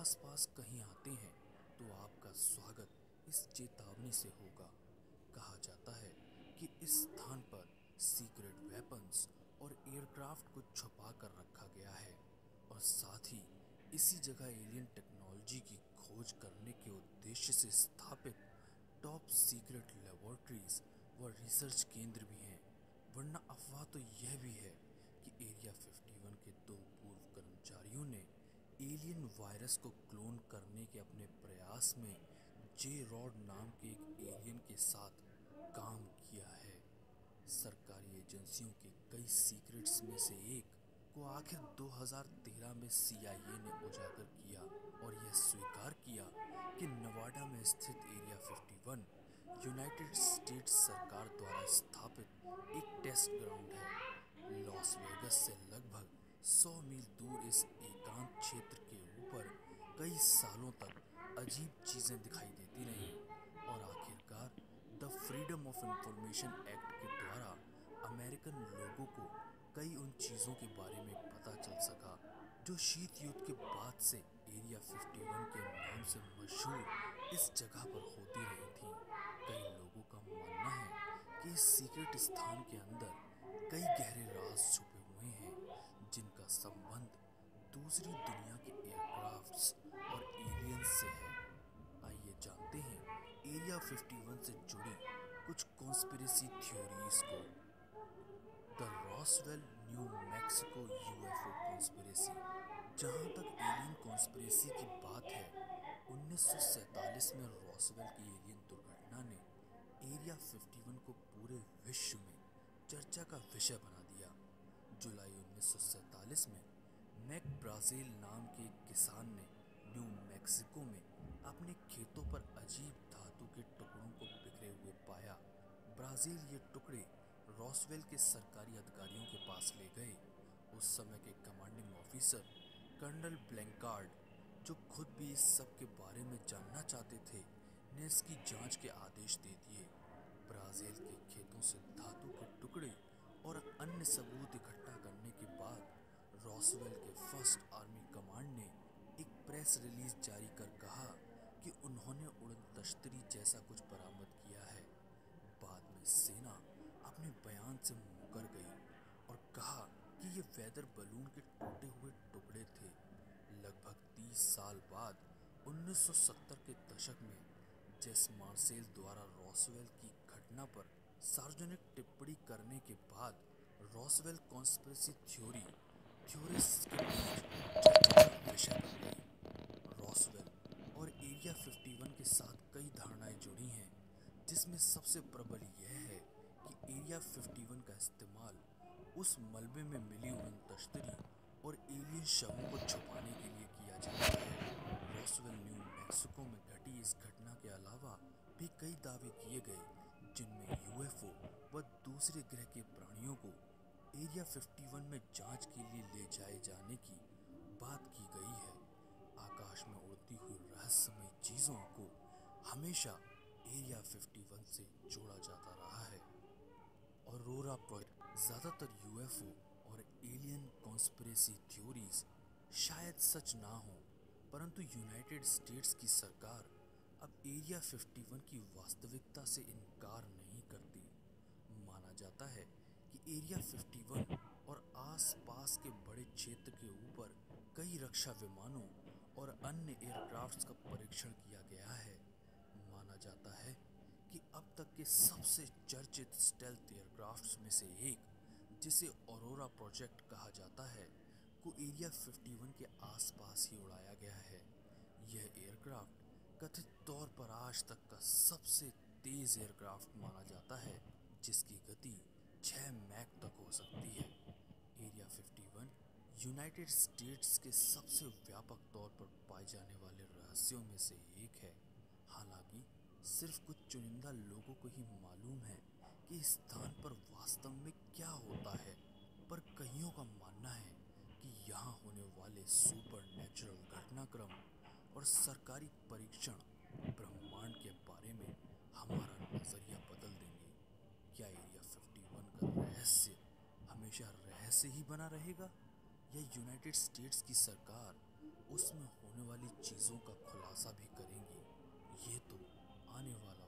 आसपास कहीं आते हैं तो आपका स्वागत इस चेतावनी से होगा। कहा जाता है कि इस स्थान पर सीक्रेट वेपन्स और एयरक्राफ्ट को छुपा कर रखा गया है और साथ ही इसी जगह एलियन टेक्नोलॉजी की खोज करने के उद्देश्य से स्थापित टॉप सीक्रेट लेबोरेटरीज व रिसर्च केंद्र भी हैं। वरना अफवाह तो यह भी है कि एरिया 51 के दो पूर्व कर्मचारियों ने एलियन वायरस को क्लोन करने के अपने प्रयास में जे रॉड नाम के एक एलियन के साथ काम किया है। सरकारी एजेंसियों के कई सीक्रेट्स में से एक को आखिर 2013 में CIA ने उजागर किया और यह स्वीकार किया कि नवाडा में स्थित एरिया 51 यूनाइटेड स्टेट्स सरकार द्वारा स्थापित एक टेस्ट ग्राउंड है। लॉस वेगस से लगभग 100 मील दूर इस एकांत क्षेत्र के ऊपर कई सालों तक अजीब चीजें दिखाई देती रहीं और आखिरकार the freedom of information act के द्वारा अमेरिकन लोगों को कई उन चीजों के बारे में पता चल सका जो शीत युद्ध के बाद से एरिया 51 के नाम से मशहूर इस जगह पर होती रही थी। कई लोगों का मानना है कि इस सीक्रेट स्थान के अंदर कई गहरे राज छुपे हुए हैं जिनका संबंध दूसरी दुनिया के एयरक्राफ्ट्स और एलियंस से है। आइए जानते हैं एरिया 51 से जुड़ी कुछ कॉन्स्पिरेसी थ्योरीज को। The Roswell new Mexico UFO conspiracy. जहां तक एलियन कॉन्स्पिरेसी की बात है, 1947 में रॉसवेल की एलियन दुर्घटना ने एरिया 51 को पूरे विश्व में चर्चा का विषय बना दिया। जुलाई 1947 में मैक ब्राजील नाम के एक किसान ने न्यू मैक्सिको में अपने खेतों पर अजीब धातु के टुकड़ों को बिखरे हुए पाया। ब्राजील ये टुकड़े रॉसवेल के सरकारी अधिकारियों के पास ले गए। उस समय के कमांडिंग ऑफिसर कर्नल ब्लैंकार्ड, जो खुद भी इस सब के बारे में जानना चाहते थे, ने इसकी जांच के आदेश दे दिए। ब्राजील के खेतों से धातु के टुकड़े और अन्य सबूत इकट्ठा करने के बाद रॉसवेल के फर्स्ट आर्मी कमांड ने एक प्रेस रिलीज जारी कर कहा कि उन्होंने उड़न तश्तरी जैसा कुछ बरामद किया है। बाद में सेना अपने बयान से मुकर गई और कहा कि ये वेदर बलून के टूटे हुए टुकड़े थे। लगभग 30 साल बाद 1970 के दशक में जेस मार्सेल द्वारा रॉसवेल की घटना पर सार्वजनिक टिप्पणी करने के बाद रॉसवेल कॉन्स्पिरेसी थ्योरिस्ट के बीच चर्चा का विषय बन गई। रॉसवेल और एरिया 51 के साथ कई धारणाएं जुड़ी हैं, जिसमें सबसे प्रबल यह है कि एरिया 51 का इस्तेमाल उस मलबे में मिली उड़न तश्तरी और एलियन शवों को छुपाने के लिए किया जाता है। रॉसवेल न्यू मैक्सिको में घटी इस घटना के अलावा भी कई दावे किए गए, जिनमें यूएफओ व दूसरे ग्रह के प्राणियों को एरिया 51 में जांच के लिए ले जाए जाने की बात की गई है। आकाश में उड़ती हुई रहस्यमय चीजों को हमेशा एरिया 51 से जोड़ा जाता रहा है। Aurora project. ज्यादातर यूएफओ और एलियन कॉन्स्पिरेसी थ्योरीज शायद सच ना हो, परंतु यूनाइटेड स्टेट्स की सरकार अब एरिया 51 की वास्तविकता से इनकार नहीं करती। माना जाता है कि एरिया 51 और आसपास के बड़े क्षेत्र के ऊपर कई रक्षा विमानों और अन्य एयरक्राफ्ट्स का परीक्षण किया गया है। माना जाता है कि अब तक के सबसे चर्चित स्टेल्थ एयरक्राफ्ट्स में से एक, जिसे ऑरोरा प्रोजेक्ट कहा जाता है, को एरिया 51 के आसपास ही उड़ाया गया है। यह एयरक्राफ्ट कथित तौर पर आज तक का सबसे तेज एयरक्राफ्ट माना जाता है, जिसकी गति 6 मैक तक हो सकती है। एरिया 51 यूनाइटेड स्टेट्स के सबसे व्यापक तौर पर पाए जाने वाले रहस्यों में से एक है। हालांकि सिर्फ कुछ चुनिंदा लोगों को ही मालूम है कि इस स्थान पर वास्तव में क्या होता है, पर कईयों का मानना है कि यहाँ होने वाले सुपर नेचुरल घटनाक्रम और सरकारी परीक्षण ब्रह्मांड के बारे में हमारा नजरिया बदल देंगे। क्या एरिया 51 का रहस्य हमेशा रहस्य ही बना रहेगा, या यूनाइटेड स्टेट्स की सरकार उसमें होने वाली चीज़ों का खुलासा भी करेंगे। ये तो आने वाला